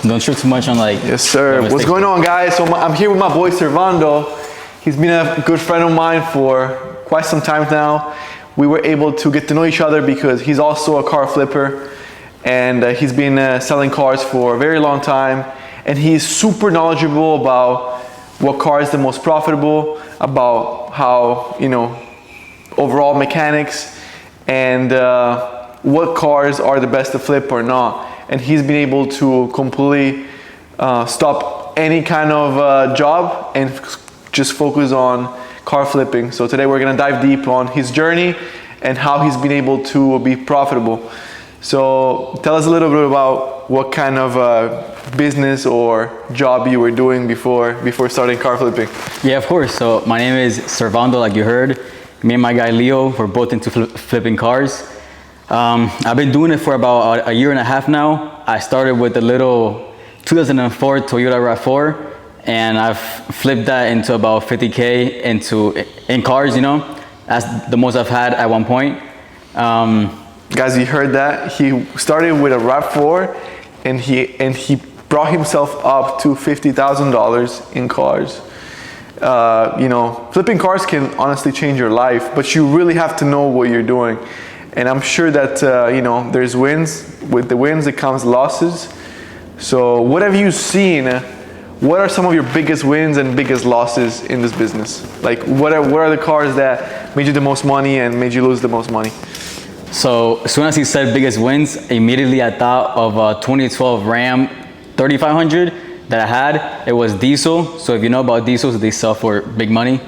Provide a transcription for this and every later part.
Don't trip too much on like. Yes, sir. What's going on, guys? So I'm here with my boy Servando. He's been a good friend of mine for quite some time now. We were able to get to know each other because he's also a car flipper, and he's been selling cars for a very long time. And he's super knowledgeable about what car is the most profitable, about how, you know, overall mechanics, and what cars are the best to flip or not. And he's been able to completely stop any kind of job and just focus on car flipping. So today we're gonna dive deep on his journey and how he's been able to be profitable. So tell us a little bit about what kind of business or job you were doing before starting car flipping. Yeah, of course. So my name is Servando, like you heard. Me and my guy Leo, we're both into flipping cars. I've been doing it for about a year and a half now. I started with a little 2004 Toyota RAV4, and I've flipped that into about 50K in cars, you know. That's the most I've had at one point. Guys, you heard that? He started with a RAV4 and he brought himself up to $50,000 in cars. You know, flipping cars can honestly change your life, but you really have to know what you're doing. And I'm sure that, you know, there's wins. With the wins, it comes losses. So what have you seen? What are some of your biggest wins and biggest losses in this business? Like, what are the cars that made you the most money and made you lose the most money? So as soon as he said biggest wins, immediately I thought of a 2012 Ram 3500 that I had. It was diesel. So if you know about diesels, they sell for big money.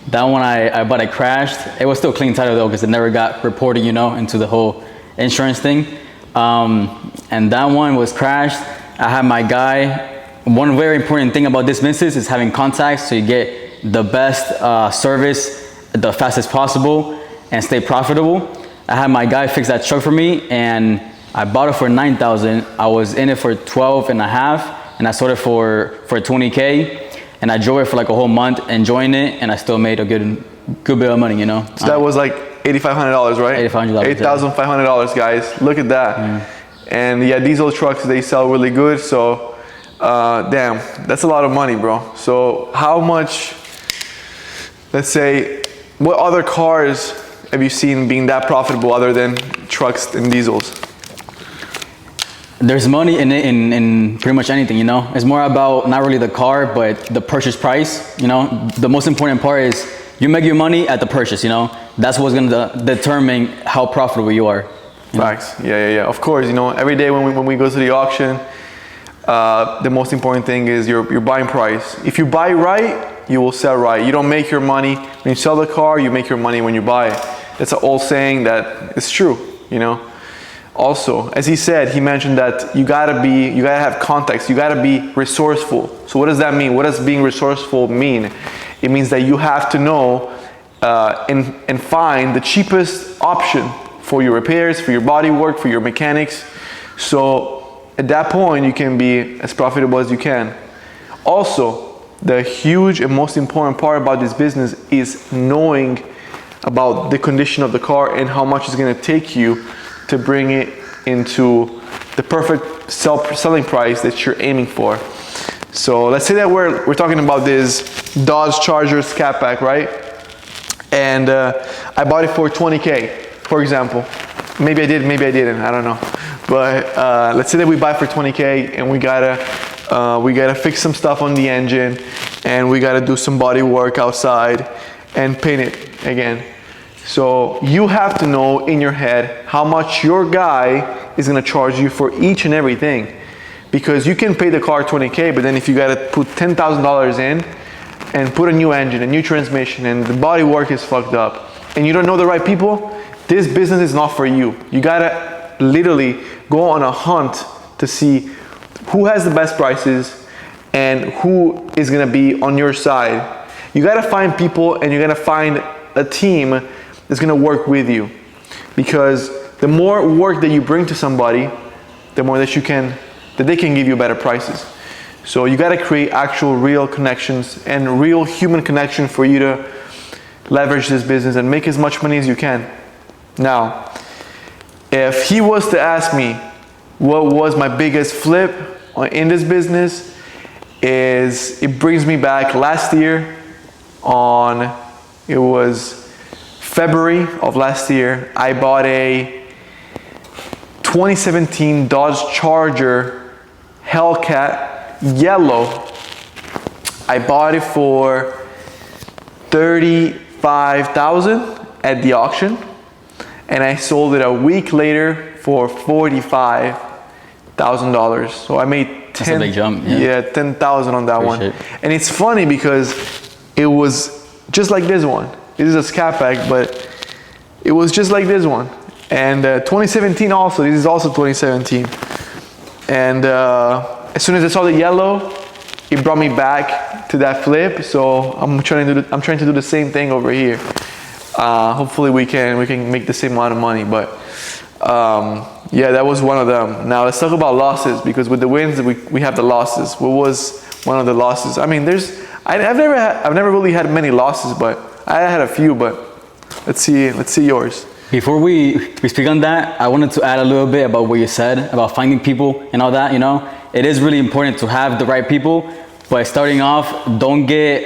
That one I bought, it crashed. It was still clean title though, because it never got reported, you know, into the whole insurance thing. And that one was crashed. I had my guy. One very important thing about this business is having contacts, so you get the best service the fastest possible and stay profitable. I had my guy fix that truck for me, and I bought it for $9,000. I was in it for 12 and a half, and I sold it for 20K. And I drove it for like a whole month, enjoying it, and I still made a good bit of money, you know. So that was like $8,500, right? $8,500. $8,500, guys. Look at that. Yeah. And yeah, diesel trucks, they sell really good. So, damn, that's a lot of money, bro. So how much, let's say, what other cars have you seen being that profitable other than trucks and diesels? There's money in it in pretty much anything, you know. It's more about not really the car, but the purchase price, you know. The most important part is you make your money at the purchase, you know. That's what's gonna determine how profitable you are. Facts. Yeah. Of course, you know, every day when we go to the auction, the most important thing is your buying price. If you buy right, you will sell right. You don't make your money when you sell the car, you make your money when you buy it. That's an old saying that is true, you know. Also, as he said, he mentioned that you gotta have context, you gotta be resourceful. So what does that mean? What does being resourceful mean? It means that you have to know and find the cheapest option for your repairs, for your body work, for your mechanics. So at that point, you can be as profitable as you can. Also, the huge and most important part about this business is knowing about the condition of the car and how much it's gonna take you to bring it into the perfect selling price that you're aiming for. So let's say that we're talking about this Dodge Charger Scat Pack, right? And I bought it for 20K, for example. Maybe I did, maybe I didn't, I don't know. But let's say that we buy for 20K and we gotta fix some stuff on the engine, and we gotta do some body work outside and paint it again. So you have to know in your head how much your guy is gonna charge you for each and everything. Because you can pay the car 20K, but then if you gotta put $10,000 in and put a new engine, a new transmission, and the body work is fucked up, and you don't know the right people, this business is not for you. You gotta literally go on a hunt to see who has the best prices and who is gonna be on your side. You gotta find people, and you gotta find a team that's gonna work with you, because the more work that you bring to somebody, the more that they can give you better prices. So you gotta create actual real connections and real human connection for you to leverage this business and make as much money as you can. Now, if he was to ask me what was my biggest flip, in this business is it brings me back last year it was February of last year. I bought a 2017 Dodge Charger Hellcat yellow. I bought it for $35,000 at the auction, and I sold it a week later for $45,000. So I made That's a big jump. Yeah, $10,000 on that Appreciate one. And it's funny because it was just like this one. This is a Scat Pack, but it was just like this one. And 2017 also. This is also 2017. And as soon as I saw the yellow, it brought me back to that flip. So I'm trying to do the same thing over here. Hopefully we can make the same amount of money. But yeah, that was one of them. Now let's talk about losses, because with the wins we have the losses. What was one of the losses? I mean, I've never really had many losses, but I had a few. But let's see yours. Before we speak on that, I wanted to add a little bit about what you said about finding people and all that. You know, it is really important to have the right people, but starting off, don't get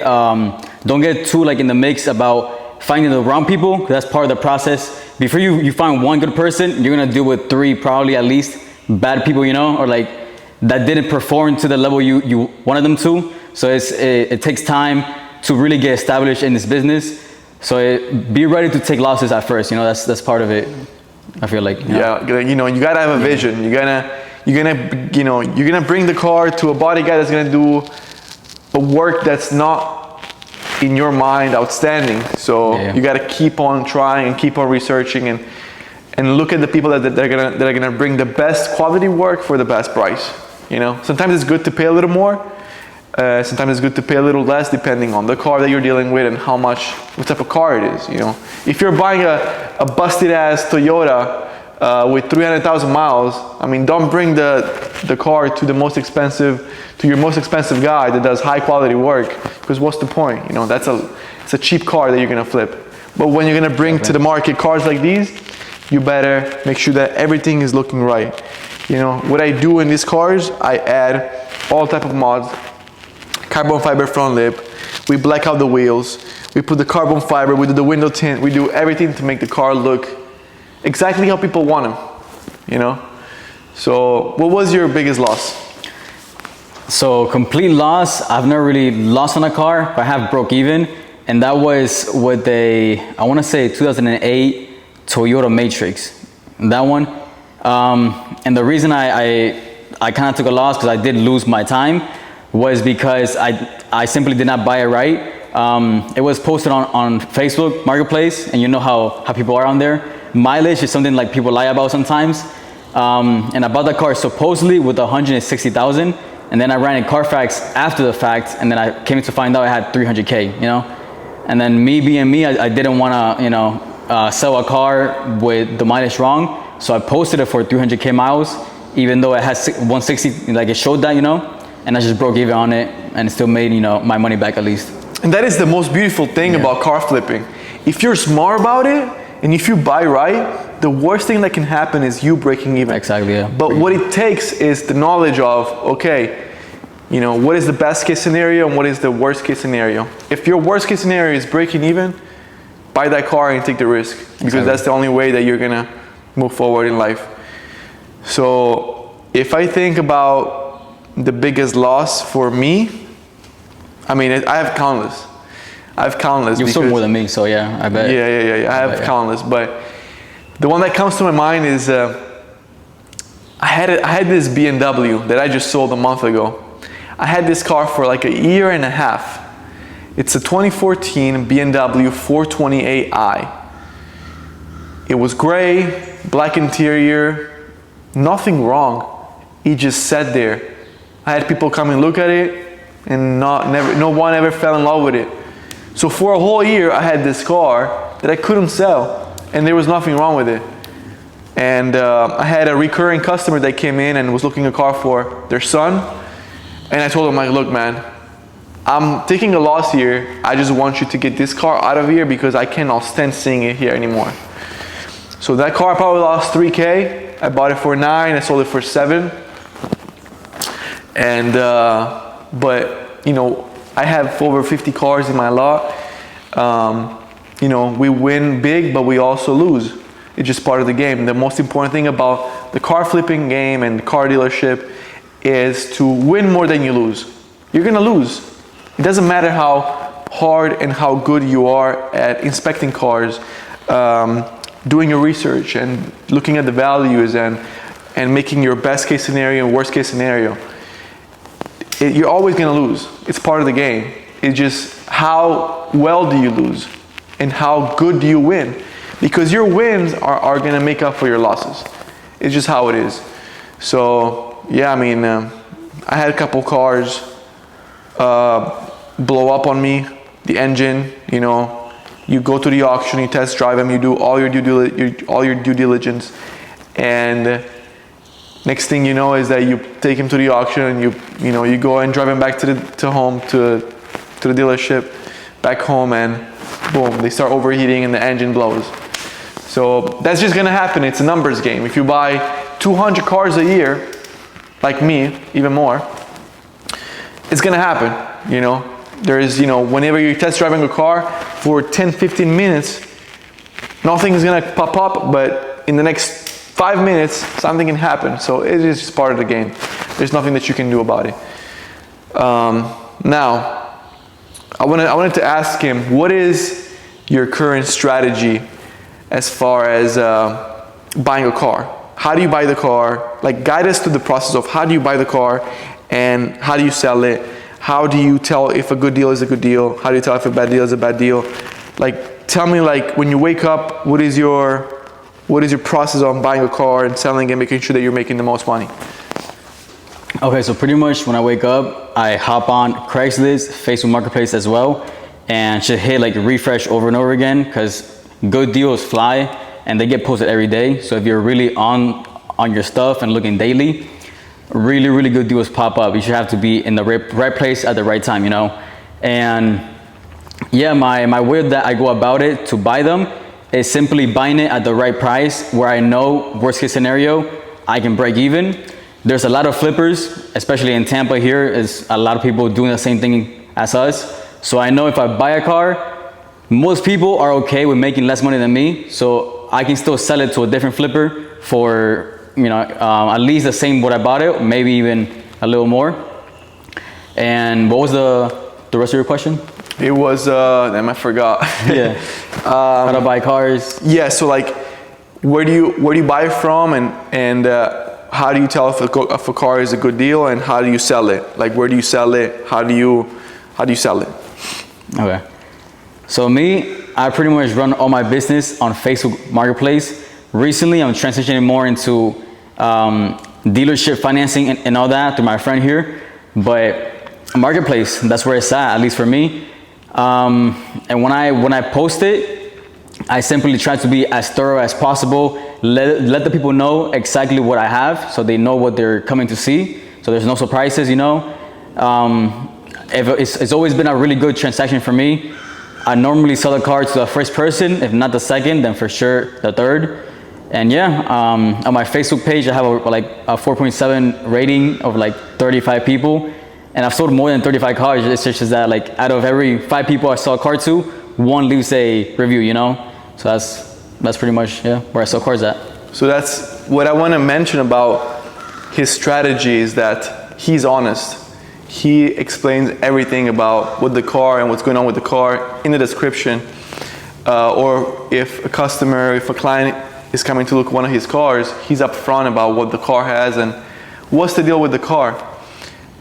too like in the mix about finding the wrong people, because that's part of the process. Before you find one good person, you're gonna deal with 3 probably at least bad people, you know, or like that didn't perform to the level you wanted them to. So it takes time to really get established in this business. So be ready to take losses at first. You know, that's part of it. I feel like. Yeah, you know, you gotta have a vision. You're gonna bring the car to a body guy that's gonna do a work that's not in your mind outstanding. So you gotta keep on trying and keep on researching and look at the people that are gonna bring the best quality work for the best price. You know, sometimes it's good to pay a little more. Sometimes it's good to pay a little less, depending on the car that you're dealing with and what type of car it is. You know, if you're buying a busted ass Toyota with 300,000 miles, I mean, don't bring the car to your most expensive guy that does high quality work, because what's the point? You know, it's a cheap car that you're gonna flip. But when you're gonna bring to the market cars like these, you better make sure that everything is looking right. You know, what I do in these cars, I add all type of mods. Carbon fiber front lip, we black out the wheels, we put the carbon fiber, we do the window tint, we do everything to make the car look exactly how people want them, you know? So what was your biggest loss? So complete loss, I've never really lost on a car, but I have broke even. And that was with I wanna say 2008 Toyota Matrix, that one. And the reason I kind of took a loss, because I did lose my time, was because I simply did not buy it right. It was posted on Facebook Marketplace, and you know how people are on there. Mileage is something like people lie about sometimes. And I bought the car supposedly with 160,000, and then I ran a Carfax after the fact, and then I came to find out I had 300K, you know? And then me being me, I didn't wanna, you know, sell a car with the mileage wrong, so I posted it for 300K miles, even though it has 160, like it showed that, you know? And I just broke even on it, and it still made, you know, my money back at least. And that is the most beautiful thing about car flipping. If you're smart about it, and if you buy right, the worst thing that can happen is you breaking even. Exactly, yeah. But what it takes is the knowledge of, okay, you know, what is the best case scenario and what is the worst case scenario? If your worst case scenario is breaking even, buy that car and take the risk, because that's the only way that you're gonna move forward in life. So if I think about the biggest loss for me, I mean, I have countless. You've sold more than me, so yeah, I bet. Yeah. I have countless, but the one that comes to my mind is I had this BMW that I just sold a month ago. I had this car for like a year and a half. It's a 2014 BMW 428i. It was gray, black interior, nothing wrong. It just sat there. I had people come and look at it, and no one ever fell in love with it. So for a whole year, I had this car that I couldn't sell, and there was nothing wrong with it. And I had a recurring customer that came in and was looking a car for their son, and I told him, like, look, man, I'm taking a loss here. I just want you to get this car out of here, because I cannot stand seeing it here anymore. So that car probably lost 3K. I bought it for 9, I sold it for 7. And but I have over 50 cars in my lot. We win big, but we also lose. It's just part of the game. The most important thing about the car flipping game and car dealership is to win more than you lose. You're gonna lose. It doesn't matter how hard and how good you are at inspecting cars, doing your research and looking at the values and making your best case scenario and worst case scenario. You're always gonna lose. It's part of the game. It's just how well do you lose and how good do you win? Because your wins are gonna make up for your losses. It's just how it is. So yeah, I had a couple cars blow up on me. The engine, you go to the auction, you test drive them, you do all your due diligence, and next thing you know is that you take him to the auction and you go and drive him back to the dealership, back home, and boom, they start overheating and the engine blows. So that's just gonna happen. It's a numbers game. If you buy 200 cars a year, like me, even more, it's gonna happen. There is, whenever you're test driving a car for 10, 15 minutes, nothing's gonna pop up, but in the next 5 minutes, something can happen. So it is just part of the game. There's nothing that you can do about it. Now, I wanted to ask him, what is your current strategy as far as buying a car? How do you buy the car? Like, guide us through the process of how do you buy the car and how do you sell it? How do you tell if a good deal is a good deal? How do you tell if a bad deal is a bad deal? Like, tell me, like, when you wake up, what is your process on buying a car and selling and making sure that you're making the most money? Okay, so pretty much when I wake up, I hop on Craigslist, Facebook Marketplace as well, and should hit like refresh over and over again, because good deals fly and they get posted every day. So if you're really on your stuff and looking daily, really, really good deals pop up. You should have to be in the right place at the right time, And yeah, my way that I go about it to buy them is simply buying it at the right price where I know worst case scenario, I can break even. There's a lot of flippers, especially in Tampa here, is a lot of people doing the same thing as us. So I know if I buy a car, most people are okay with making less money than me. So I can still sell it to a different flipper for, at least the same what I bought it, maybe even a little more. And what was the rest of your question? It was, damn, I forgot. Yeah. How to buy cars. Yeah, so like, where do you buy it from, and how do you tell if a car is a good deal, and how do you sell it? Like, where do you sell it? How do you sell it? Okay. So me, I pretty much run all my business on Facebook Marketplace. Recently, I'm transitioning more into dealership financing and all that through my friend here. But Marketplace, that's where it's at least for me. And when I post it, I simply try to be as thorough as possible. Let the people know exactly what I have, so they know what they're coming to see. So there's no surprises, It's always been a really good transaction for me. I normally sell the car to the first person. If not the second, then for sure the third. And yeah, on my Facebook page, I have a 4.7 rating of like 35 people. And I've sold more than 35 cars. It's just that like out of every 5 people I sell a car to, 1 leaves a review, So that's pretty much where I sell cars at. So that's what I want to mention about his strategy, is that he's honest. He explains everything about what the car and what's going on with the car in the description. Or if a client is coming to look at one of his cars, he's upfront about what the car has and what's the deal with the car.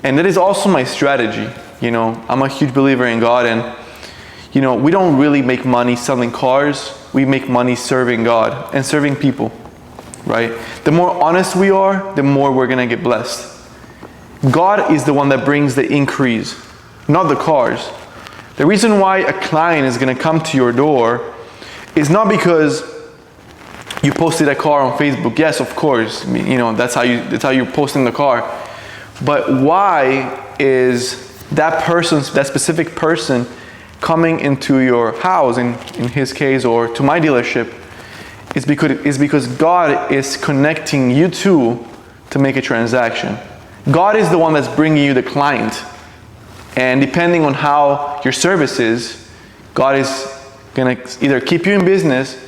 And that is also my strategy. I'm a huge believer in God, and we don't really make money selling cars. We make money serving God and serving people, right? The more honest we are, the more we're gonna get blessed. God is the one that brings the increase, not the cars. The reason why a client is gonna come to your door is not because you posted a car on Facebook. Yes, of course, that's how you're posting the car. But why is that specific person coming into your house, in his case, or to my dealership? It's because God is connecting you two to make a transaction. God is the one that's bringing you the client. And depending on how your service is, God is going to either keep you in business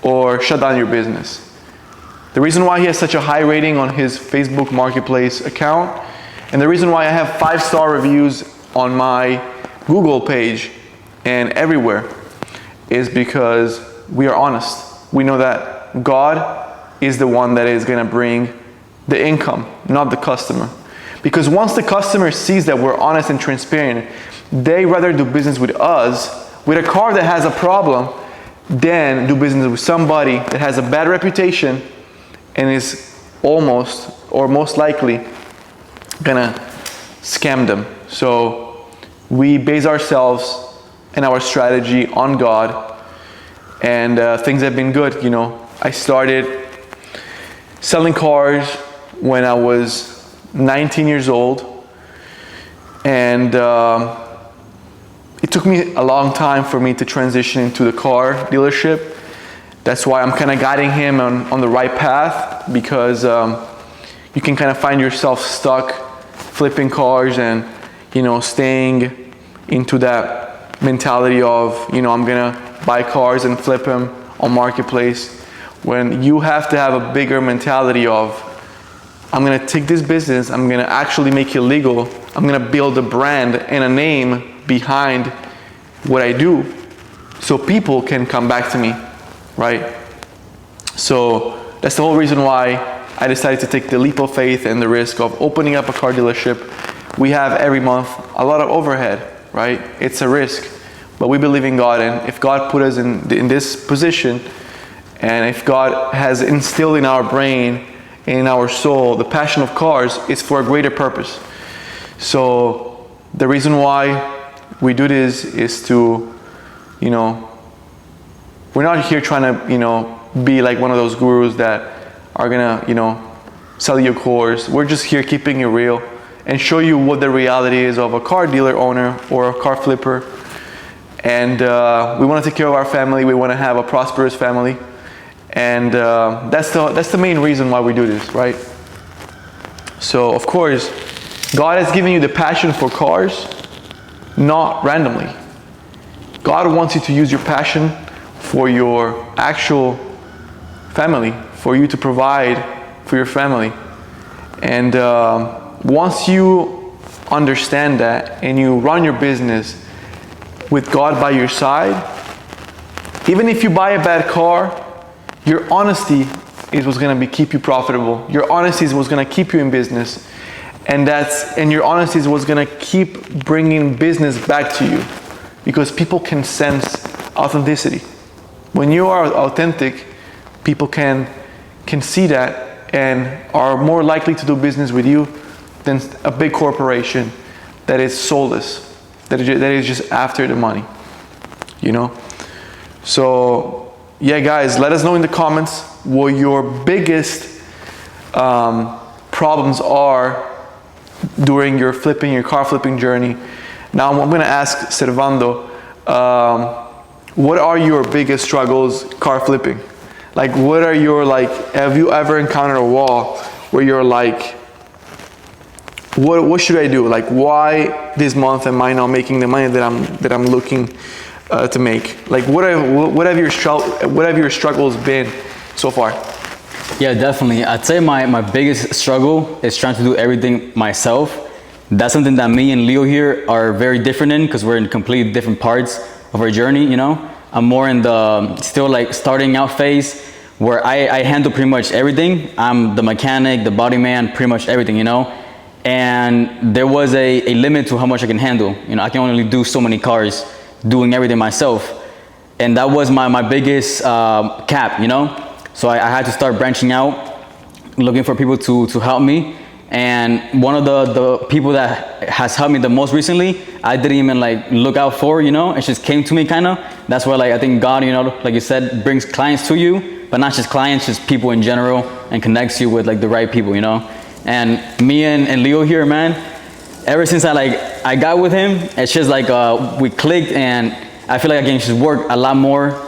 or shut down your business. The reason why he has such a high rating on his Facebook Marketplace account, and the reason why I have 5-star reviews on my Google page and everywhere, is because we are honest. We know that God is the one that is going to bring the income, not the customer. Because once the customer sees that we're honest and transparent, they rather do business with us with a car that has a problem than do business with somebody that has a bad reputation and is almost or most likely gonna scam them. So we base ourselves and our strategy on God, and things have been good. You know, I started selling cars when I was 19 years old, and it took me a long time for me to transition into the car dealership. That's why I'm kind of guiding him on the right path, because you can kind of find yourself stuck flipping cars and, you know, staying into that mentality of, you know, I'm gonna buy cars and flip them on Marketplace, when you have to have a bigger mentality of, I'm gonna take this business, I'm gonna actually make it legal, I'm gonna build a brand and a name behind what I do so people can come back to me, right? So that's the whole reason why I decided to take the leap of faith and the risk of opening up a car dealership. We have every month a lot of overhead, right? It's a risk, but we believe in God, and if God put us in this position, and if God has instilled in our brain, in our soul, the passion of cars, is for a greater purpose. So the reason why we do this is to, you know, we're not here trying to, you know, be like one of those gurus that are gonna, you know, sell you a course. We're just here keeping it real and show you what the reality is of a car dealer owner or a car flipper. And we want to take care of our family. We want to have a prosperous family. And that's the main reason why we do this, right? So of course, God has given you the passion for cars, not randomly. God wants you to use your passion for your actual family, for you to provide for your family. And once you understand that and you run your business with God by your side, even if you buy a bad car, your honesty is what's going to keep you profitable. Your honesty is what's going to keep you in business, and your honesty is what's going to keep bringing business back to you, because people can sense authenticity. When you are authentic, people can see that and are more likely to do business with you than a big corporation that is soulless, that is just after the money, you know. So yeah, guys, let us know in the comments what your biggest problems are during your car flipping journey. Now I'm going to ask Servando, what are your biggest struggles car flipping? Like, what are your, like, have you ever encountered a wall where you're like, what should I do? Like, why this month am I not making the money that I'm looking to make? Like, what have your struggles been so far? Yeah, definitely. I'd say my biggest struggle is trying to do everything myself. That's something that me and Leo here are very different in, because we're in completely different parts of our journey, you know. I'm more in the still like starting out phase, where I handle pretty much everything. I'm the mechanic, the body man, pretty much everything, you know. And there was a limit to how much I can handle. You know, I can only do so many cars, doing everything myself. And that was my biggest cap, you know. So I had to start branching out, looking for people to help me. And one of the people that has helped me the most recently, I didn't even like look out for, you know, it just came to me kind of. That's where, like, I think God, you know, like you said, brings clients to you, but not just clients, just people in general, and connects you with like the right people, you know. And me and Leo here, man, ever since I got with him, it's just like we clicked, and I feel like I can just work a lot more,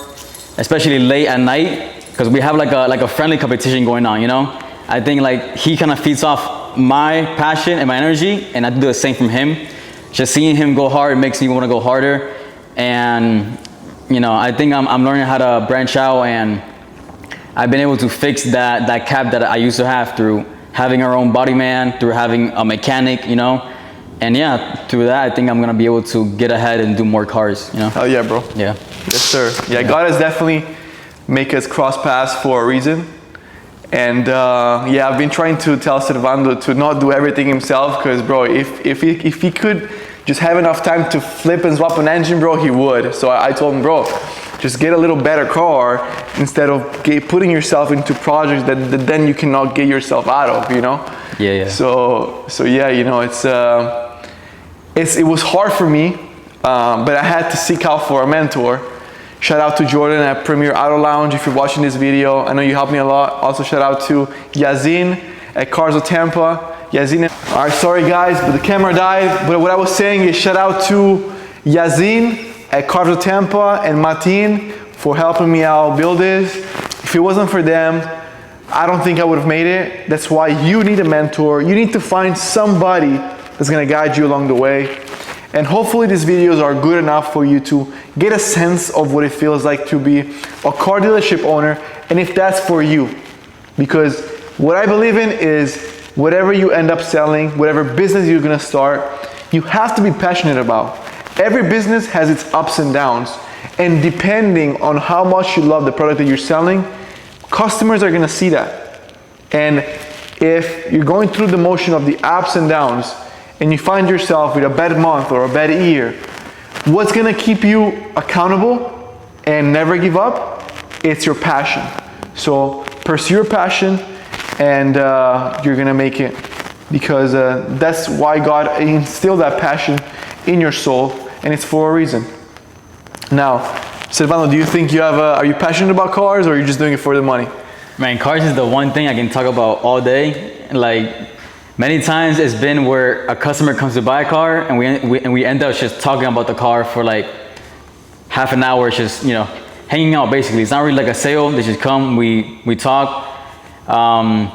especially late at night, because we have like a friendly competition going on, you know. I think like he kind of feeds off my passion and my energy, and I do the same from him. Just seeing him go hard makes me want to go harder. And you know, I think I'm learning how to branch out, and I've been able to fix that cap that I used to have through having our own body man, through having a mechanic, you know. And yeah, through that, I think I'm gonna be able to get ahead and do more cars, you know. Oh yeah, bro. Yeah. Yes, sir. Yeah, God has definitely make us cross paths for a reason. And yeah, I've been trying to tell Servando to not do everything himself, because bro, if he could just have enough time to flip and swap an engine, bro, he would. So I told him, bro, just get a little better car instead of putting yourself into projects that then you cannot get yourself out of, you know? Yeah, yeah. So yeah, you know, it was hard for me, but I had to seek out for a mentor. Shout out to Jordan at Premier Auto Lounge if you're watching this video. I know you helped me a lot. Also shout out to Yazin at Cars of Tampa. Yazin. All right, sorry guys, but the camera died. But what I was saying is shout out to Yazin at Cars of Tampa and Martin for helping me out build this. If it wasn't for them, I don't think I would have made it. That's why you need a mentor. You need to find somebody that's gonna guide you along the way. And hopefully these videos are good enough for you to get a sense of what it feels like to be a car dealership owner, and if that's for you. Because what I believe in is whatever you end up selling, whatever business you're gonna start, you have to be passionate about. Every business has its ups and downs, and depending on how much you love the product that you're selling, customers are gonna see that. And if you're going through the motion of the ups and downs, and you find yourself with a bad month or a bad year, what's gonna keep you accountable and never give up? It's your passion. So pursue your passion, and you're gonna make it, because that's why God instilled that passion in your soul, and it's for a reason. Now, Silvano, do you think are you passionate about cars, or are you just doing it for the money? Man, cars is the one thing I can talk about all day. Like, many times it's been where a customer comes to buy a car, and we end up just talking about the car for like half an hour, just, you know, hanging out basically. It's not really like a sale. They just come, we talk,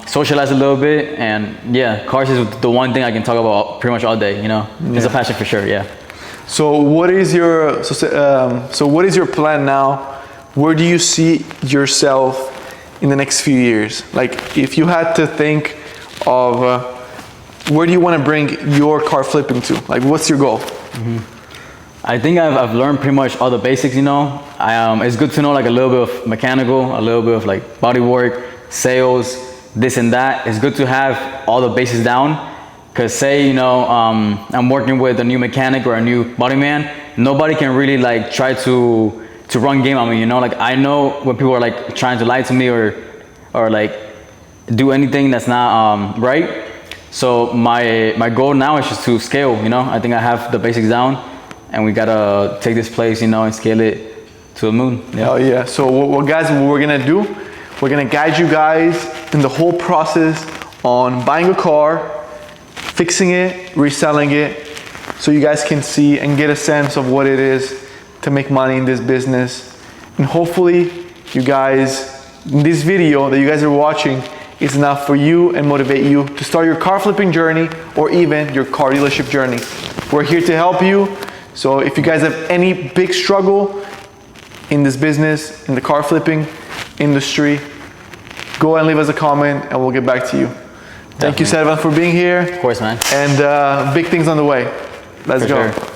socialize a little bit, and yeah, cars is the one thing I can talk about pretty much all day, you know. It's a passion for sure, yeah. So what is your what is your plan now? Where do you see yourself in the next few years? Like, if you had to think of where do you want to bring your car flipping to? Like, what's your goal? I think I've learned pretty much all the basics, you know. It's good to know like a little bit of mechanical, a little bit of like body work, sales, this and that. It's good to have all the basics down, because say, you know, I'm working with a new mechanic or a new body man, nobody can really like try to run game on me, you know. Like, I know when people are like trying to lie to me or like do anything that's not right. So my goal now is just to scale, you know. I think I have the basics down, and we gotta take this place, you know, and scale it to the moon. Yeah. Oh yeah. So what guys, what we're gonna do, we're gonna guide you guys in the whole process on buying a car, fixing it, reselling it, so you guys can see and get a sense of what it is to make money in this business. And hopefully you guys, in this video that you guys are watching, is enough for you and motivate you to start your car flipping journey, or even your car dealership journey. We're here to help you. So if you guys have any big struggle in this business, in the car flipping industry, go and leave us a comment and we'll get back to you. Thank you, Servan, for being here. Of course, man. And big things on the way. Let's go. Sure.